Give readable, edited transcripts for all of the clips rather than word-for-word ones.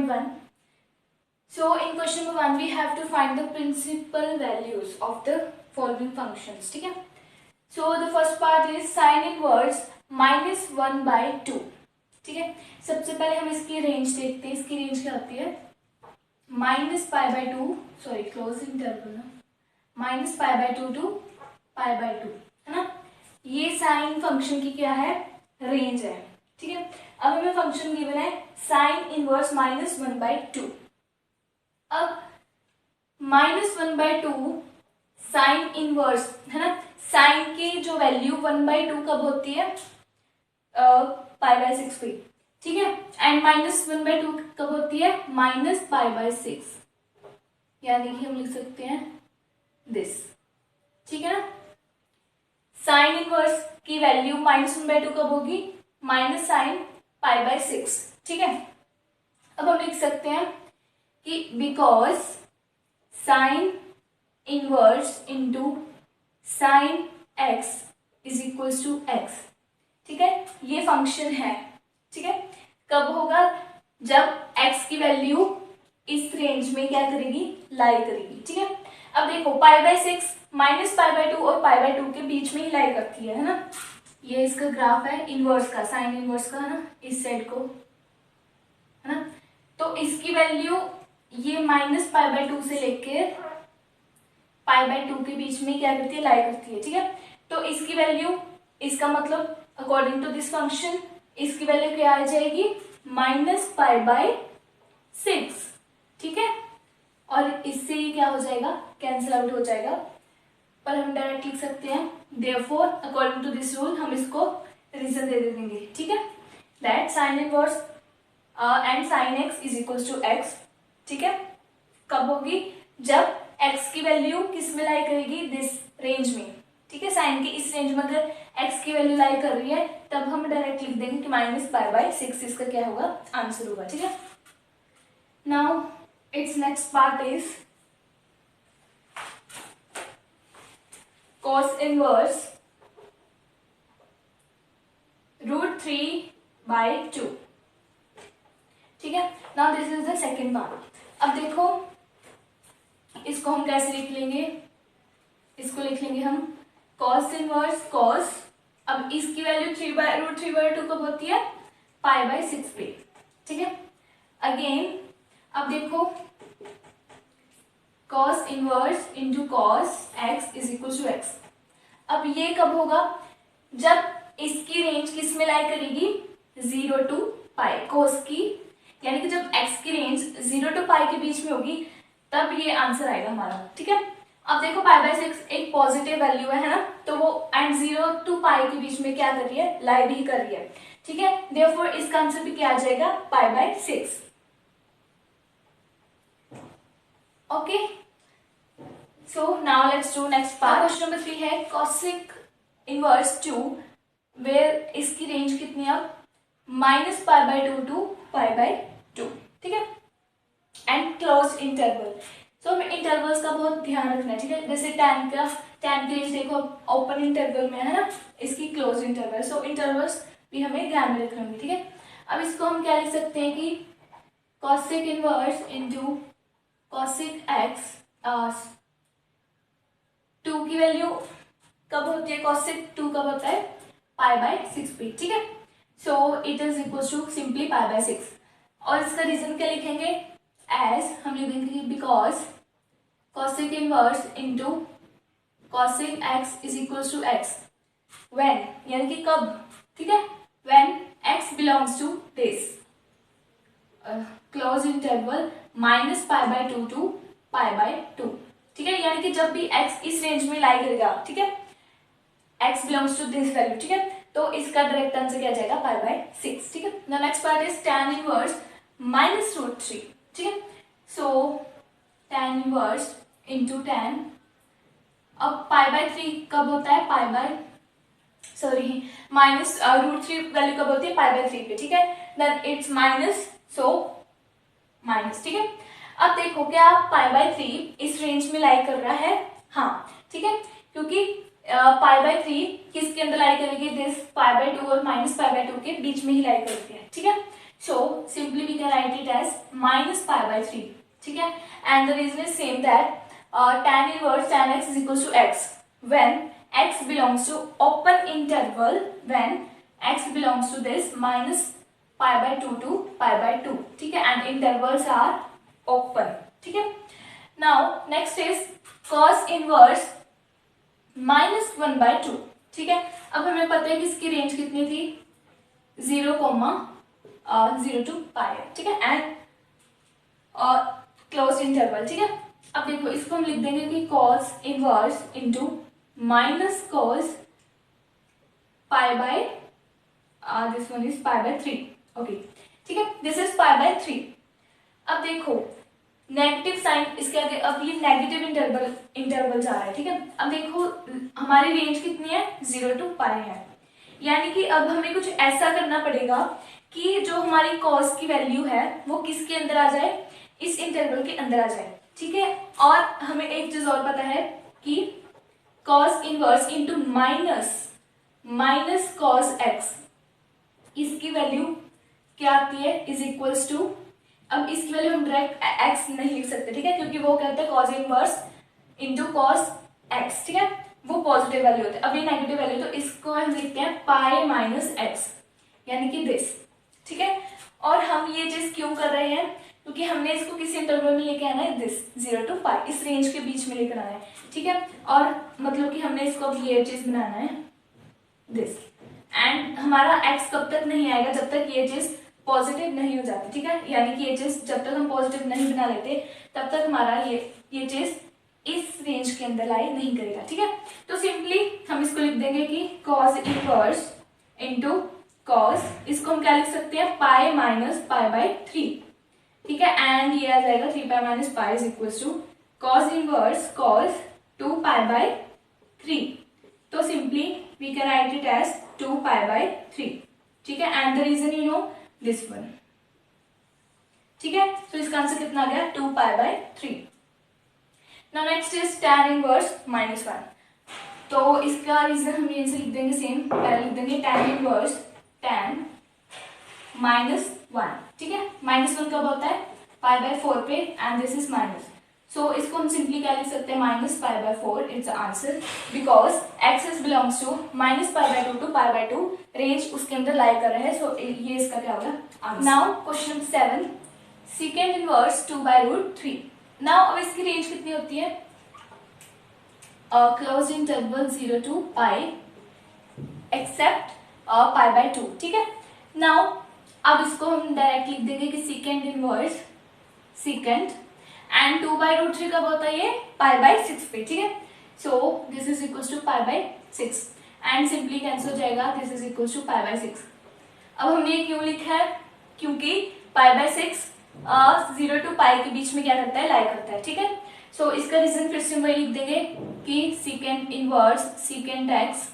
2.1. So in question number 1 we have to find the principal values of the following functions. ठीक है. So the first part is sin inverse -1/2. ठीक है. सबसे पहले हम इसकी रेंज देखते हैं. इसकी रेंज क्या होती है? -π/2, सॉरी क्लोज इंटरवल ना, -π/2 to π/2 है ना. ये साइन फंक्शन की क्या है? रेंज है. ठीक है. अब हमें फंक्शन गिवन है साइन इनवर्स -1/2. अब -1/2 साइन इनवर्स है ना. साइन की जो वैल्यू 1/2 कब होती है? π/6 पे. ठीक है. एंड -1/2 कब होती है? -π/6. यानी कि हम लिख सकते हैं दिस. ठीक है ना. साइन इनवर्स की वैल्यू -1/2 कब होगी? -sin π/6. ठीक है. अब हम लिख सकते हैं कि because sine inverse into sine x is equals to x. ठीक है. ये फंक्शन है. ठीक है. कब होगा? जब x की वैल्यू इस रेंज में क्या करेगी? लाई करेगी. ठीक है. अब देखो π/6 -π/2 और π/2 के बीच में ही लाई करती है ना. ये इसका ग्राफ है इनवर्स का, साइन इनवर्स का है ना, इस साइड को है ना. तो इसकी वैल्यू ये -π/2 से लेके π/2 के बीच में क्या करती है? लाई करती है. ठीक है. तो इसकी वैल्यू, इसका मतलब अकॉर्डिंग टू दिस फंक्शन इसकी वैल्यू क्या आ जाएगी? -π/6. ठीक है. और इससे ये क्या हो जाएगा? कैंसिल आउट हो जाएगा. पर हम डायरेक्ट लिख सकते हैं therefore according to this rule हम इसको रीजन दे देंगे. ठीक है. That sine inverse and sine x is equals to x. ठीक है. कब होगी? जब x की वैल्यू किस में लाई करेगी? दिस रेंज में. ठीक है. साइन की इस रेंज में अगर x की वैल्यू लाई कर रही है तब हम डायरेक्ट लिख देंगे कि -π/6 इसका क्या होगा? आंसर होगा. ठीक है. Now it's next part is cos inverse √3/2. ठीक है. Now this is the second part. अब देखो इसको हम कैसे लिख लेंगे? इसको लिख लेंगे हम cos इनवर्स cos. अब इसकी वैल्यू √3/2 कब होती है? π/6 पे. ठीक है. अगेन अब देखो cos inverse into cos x is equal to x. अब ये कब होगा? जब इसकी रेंज किस में लाई करेगी? 0 to π. cos की यानी कि जब x की रेंज 0 to π के बीच में होगी तब ये आंसर आएगा हमारा. ठीक है. अब देखो π/6 एक पॉजिटिव वैल्यू है ना, तो वो एंड 0 to π के बीच में क्या कर रही है? लाई भी कर रही है. ठीक है. देयरफॉर इसका आंसर भी क्या आ जाएगा? π/6. Okay. So now let's do next part. Question number 3 है cosec inverse 2 where इसकी रेंज कितनी है? -π/2 to π/2. ठीक है. And close interval. सो हमें इंटरवल्स का बहुत ध्यान रखना है. ठीक है. जैसे tan की रेंज देखो ओपन इंटरवल में है ना, इसकी क्लोज इंटरवल. सो इंटरवल्स भी हमें ध्यान में रखना होंगे. ठीक है. अब इसको हम क्या लिख सकते हैं कि cosec inverse into cosec x 2 की वैल्यू कब होती है? cosec 2 कब होता है? π/6 पे. ठीक है. So it is equal to simply π/6. और इसका रीजन क्या लिखेंगे? एज हम लिखेंगे because cosec inverse into cosec x is equal to x when, यानी कि कब? ठीक है. When x belongs to this close interval -π/2 to π/2. ठीक है. यानी कि जब भी x इस रेंज में लाई करेगा, ठीक है, x belongs to this value. ठीक है. तो इसका डायरेक्ट आंसर क्या जाएगा? π/6. ठीक है. The next part is tan inverse -√3. ठीक है. सो tan इनवर्स इंटू tan. अब π/3 कब होता है? -√3 वैल्यू कब होती है? π/3 पे. ठीक है. Then it's minus, so minus. ठीक है. अब देखो क्या π/3 इस रेंज में लाई कर रहा है? हाँ. ठीक है. क्योंकि π/3 किसके अंदर लाई करेगी? दिस π/2 और -π/2 के बीच में ही लाई करती है. ठीक है. So simply we can write it as minus pi by 3. ठीक है, and the reason is same that tan inverse tan x is equals to x when x belongs to open interval, when x belongs to this minus pi by 2 to pi by 2. ठीक है, and intervals are open. ठीक है, now next is cos inverse minus 1 by 2. ठीक है, अब हमें पता है कि इसकी रेंज कितनी थी 0 टू पाई. ठीक है, एंड क्लोज इंटरवल. ठीक है, अब देखो इसको हम लिख देंगे कि cos inverse into minus cos pi by this one is pi by 3. Okay, ठीक है, दिस इज पाई बाय 3. अब देखो नेगेटिव साइन इसके आगे, अब ये नेगेटिव इंटरवल जा रहा है. ठीक है, अब देखो हमारी रेंज कितनी है 0 टू पाई है, यानी कि अब हमें कुछ ऐसा करना पड़ेगा कि जो हमारी कॉस की वैल्यू है वो किसके अंदर आ जाए, इस इंटरवल के अंदर आ जाए. ठीक है, और हमें एक चीज और पता है कि cos inverse into minus cos x, इसकी वैल्यू क्या आती है इज इक्वल्स टू, अब इसकी वैल्यू हम डायरेक्ट एक्स नहीं लिख सकते. ठीक है, क्योंकि वो कहते हैं cos inverse into cos x. ठीक है, वो पॉजिटिव वैल्यू होती है. अब ये नेगेटिव वैल्यू, तो इसको हम लिखते हैं पाई माइनस एक्स, यानी कि दिस. ठीक है, और हम ये चीज क्यों कर रहे हैं, क्योंकि हमने इसको किसी इंटरवल में लेके आना है दिस 0 टू पाई, इस रेंज के बीच में लेकर आना है. ठीक है, और मतलब कि हमने इसको अब ये चीज बनाना है दिस, एंड हमारा एक्स कब तक नहीं आएगा जब तक ये चीज पॉजिटिव नहीं हो जाती. ठीक है, यानी कि ये चीज जब तक हम पॉजिटिव नहीं बना लेते तब तक हमारा ये चीज इस रेंज के अंदर लाई नहीं करेगा. ठीक है, तो सिंपली हम इसको लिख देंगे कि cos इनवर्स इंटू कॉस, इसको हम क्या लिख सकते हैं पाई माइनस पाई बाय 3. ठीक है, एंड ये आ जाएगा 3 pi minus pi is equals to cos inverse cos 2 pi by 3. तो simply we can write it as 2 pi by 3. ठीक है, and the reason you know this one. ठीक है, तो इसका आंसर कितना आ गया 2 pi by 3. Now next is tan inverse minus 1. तो इसका रीजन हम ये से लिख देंगे सेम, पहले लिख देंगे tan इनवर्स tan माइनस 1. ठीक है, माइनस 1 कब होता है पाई बाय 4 पे, and this is minus. So इसको हम सिंपली क्या लिख सकते हैं minus pi by 4. It's answer because x belongs to minus pi by 2 to pi by 2, range उसके अंदर लाई कर रहा है. सो ये इसका क्या होगा answer. Now question number 7, second inverse 2 by root 3. Now अब इसकी रेंज कितनी होती है close interval 0 to pi except pi by 2. ठीक है, नाउ अब इसको हम डायरेक्ट लिख देंगे कि second inverse second, and 2 by root 3 कब होता है ये पाई बाय 6 पे. ठीक है, so this is equals to pi by 6, and simply cancel हो जाएगा, this is equals to pi by 6. अब हमने ये क्यों लिखा है, क्योंकि पाई बाय 6 0 टू पाई के बीच में क्या करता है लाई करता है. ठीक है, सो इसका रीजन फिर से वही लिख देंगे कि second inverse second x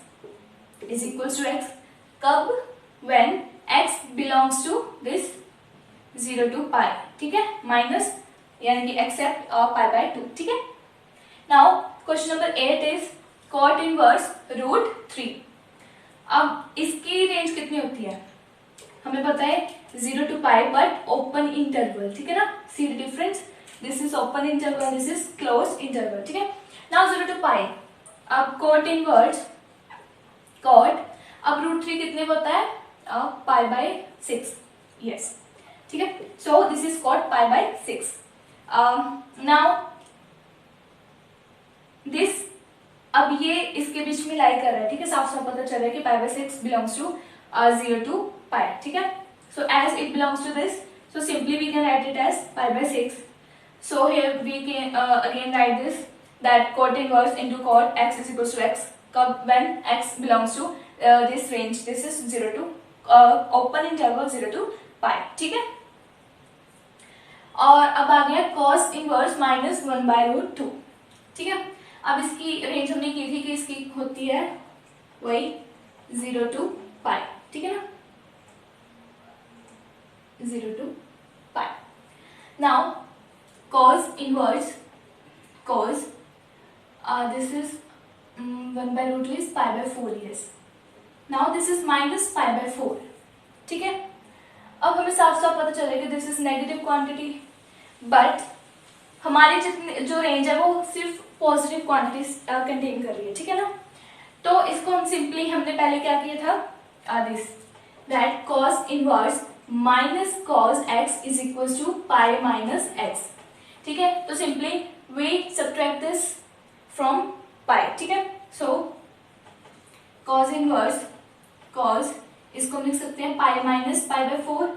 is equals to x कब, when x belongs to this 0 to pi. ठीक है, माइनस यानी कि एक्सेप्ट पाई बाय 2. ठीक है, now question number 8 is cot inverse root 3. अब इसकी रेंज कितनी होती है हमें पता है 0 to pi but open interval. ठीक है ना, see the difference, this is open interval, this is close interval. ठीक है, नाउ 0 टू पाई, अब cot इनवर्स cot, अब रूट 3 कितने होता है पाई बाय 6. यस, ठीक है, so this is cot pi by 6. Now this, अब ये इसके बीच में लाई कर रहा है. ठीक है, साफ साफ पता चल रहा है कि pi by 6 belongs to 0 to pi. ठीक है, so as it belongs to this, so simply we can write it as pi by 6. So here we can again write this that cot inverse into cot x is equals to x कब, when x belongs to this range, this is 0 to open interval 0 to pi. ठीक है, और अब आ गया cos inverse minus 1 by root 2. ठीक है, अब इसकी रेंज हमने की थी कि इसकी होती है वही 0 टू पाई. ठीक है ना, 0 to pi. Now cos inverse cos this is 1 by root 2 is pi by 4. yes, now this is minus pi by 4. ठीक है, अब अब हमें साफ साफ पता चल रहा है कि this is negative quantity, but हमारी जितनी जो रेंज है वो सिर्फ पॉजिटिव क्वांटिटीज कंटेन कर रही है, ठीक है ना। तो इसको हम सिंपली, हमने पहले क्या किया था, this that cos inverse minus cos x is equal to pi minus x, ठीक है। तो simply we subtract this from pi, ठीक है। सो cos इनवर्स cos, इसको हम लिख सकते हैं पाई minus pi by 4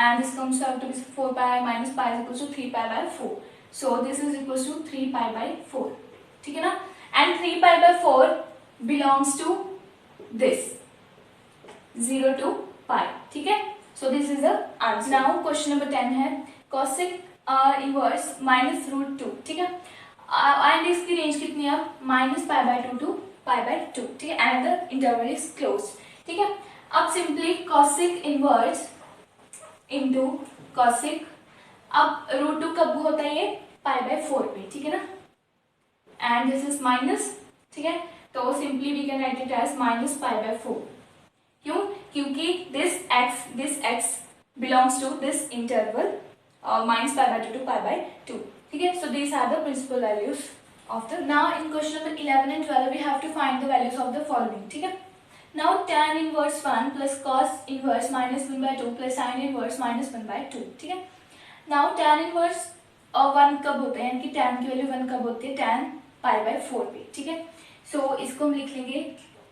and this comes out to be 4 pi minus pi is equals to 3 pi by 4. So this is equals to 3 pi by 4. ठीक है ना। And 3 pi by 4 belongs to this 0 to pi. ठीक है। So this is the answer. Now question number 10 है cosec inverse minus root 2. ठीक है। And इसकी range कितनी है, minus pi by 2 to pi by 2. ठीक है। And the interval is closed. ठीक है। अब simply cosec inverse into cosec, अब रूट 2 कब होता है, ये पाई बाय 4 पे, ठीक है ना। एंड दिस इज माइनस, ठीक है। तो simply we can write it as minus pi by 4. क्यों, क्योंकि this x belongs to this interval minus pi by 2 to pi by 2, ठीक है। So these are the principal values of the. Now in question number 11 and 12 we have to find the values of the following, ठीक है। Now tan inverse 1 plus cos inverse minus 1 by 2 plus sin inverse minus 1 by 2, ठीक है। Now tan inverse 1 कब होता है, यानी कि tan की वैल्यू 1 कब होती है, tan पाई बाय 4 पे, ठीक है। सो इसको हम लिख लेंगे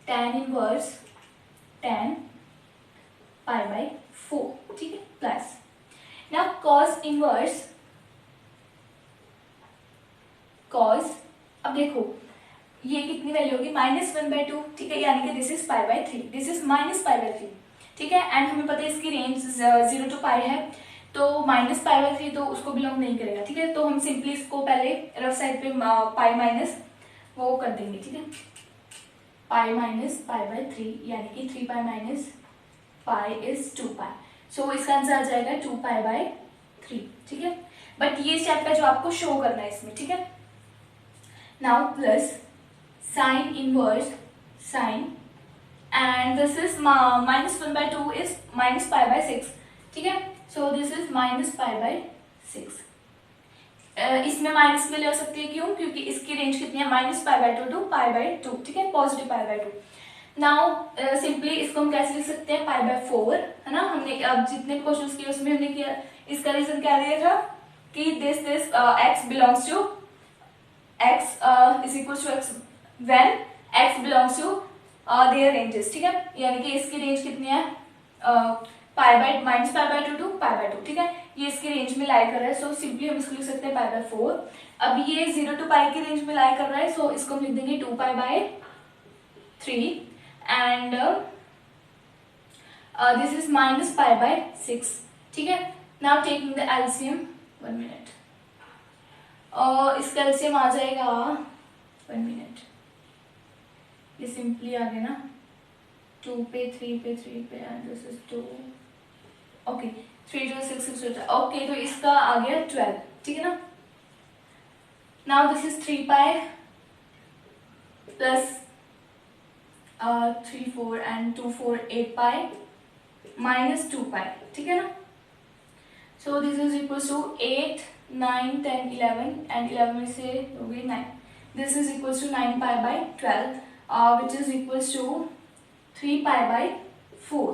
tan inverse tan pi by 4, ठीक है, plus now cos inverse cos, अब देखो ये कितनी वैल्यू होगी, -1 by 2, ठीक है, यानी कि this is pi by 3, this is minus pi by 3, ठीक है। एंड हमें पता है इसकी रेंज 0 टू पाई है, तो माइनस पाई बाय 3 तो उसको बिलोंग नहीं करेगा, ठीक है। तो हम सिंपली इसको पहले रफ साइड पे पाई माइनस वो कर देंगे, ठीक है, पाई माइनस पाई बाय 3, यानी कि 3 पाई माइनस पाई इज 2 पाई। सो इसका आंसर आ जाएगा 2 पाई बाय 3, ठीक है। बट ये स्टेप है जो आपको शो करना है इसमें, ठीक है। Now plus sin inverse sin, and this is minus 1 by 2 is minus pi by 6, ठीक है। so this is minus pi by 6. इसमें माइनस में ले सकती है, क्यों, क्योंकि इसकी रेंज कितनी है, minus pi by 2 to pi by 2, ठीक है, positive pi by 2. Now simply इसको हम कैसे लिख सकते हैं, पाई बाय 4, है ना। हमने अब जितने भी क्वेश्चंस किए उसमें हमने किया, इसका रीजन क्या दिया था कि this x belongs to x is equal to x when x belongs to their ranges, ठीक है, यानी कि इसकी रेंज कितनी है, pi by minus pi by 2 to pi by 2, ठीक है। ये इसकी रेंज में लाई कर रहा है, सो सिंपली हम इसको लिख सकते हैं पाई बाय 4. अब ये 0 टू पाई की रेंज में लाई कर रहा है, सो इसको हम लिख देंगे 2 pi by 3 and this is minus pi by 6, ठीक है। Now taking the LCM, 1 minute, इसका एलसीएम आ जाएगा 1 मिनट, ये सिंपली आ गया ना, 2 पे 3 पे 3 पे and this is 2, okay, 3 to 6 6 to, okay, तो इसका आ गया 12, ठीक है ना। Now this is 3 pi plus 3 4 and 2 4 8 pi minus 2 pi, ठीक है ना। So this is equal to 8 9 10 11 and 11 में से हो गई 9, this is equal to 9 pi by 12, which is equals to 3 pi by 4,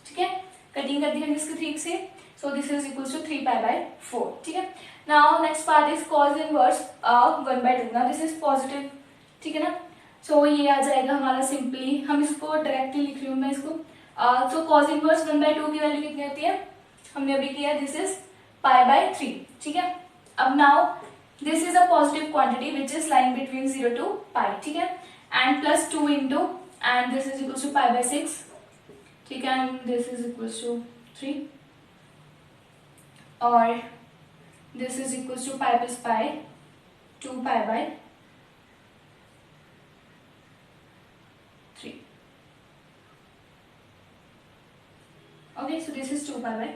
ठीक है। कटिंग कर दी हमने इसके ठीक से, so this is equals to 3 pi by 4, ठीक है। now next part is cos inverse 1 by 2. now this is positive, ठीक है ना। so ये आ जाएगा हमारा, सिंपली हम इसको डायरेक्टली लिख रही हूँ मैं इसको, so cos inverse 1 by 2 की वैल्यू कितनी होती है, हमने अभी किया, दिस इज पाई बाय 3, ठीक है। अब now this is a positive quantity which is lying between 0 to pi, ठीक है, and plus 2 into and this is equals to pi by 6, ठीक है, and this is equals to 3 और this is equals to pi plus pi 2 pi by 3, okay, so this is 2 pi by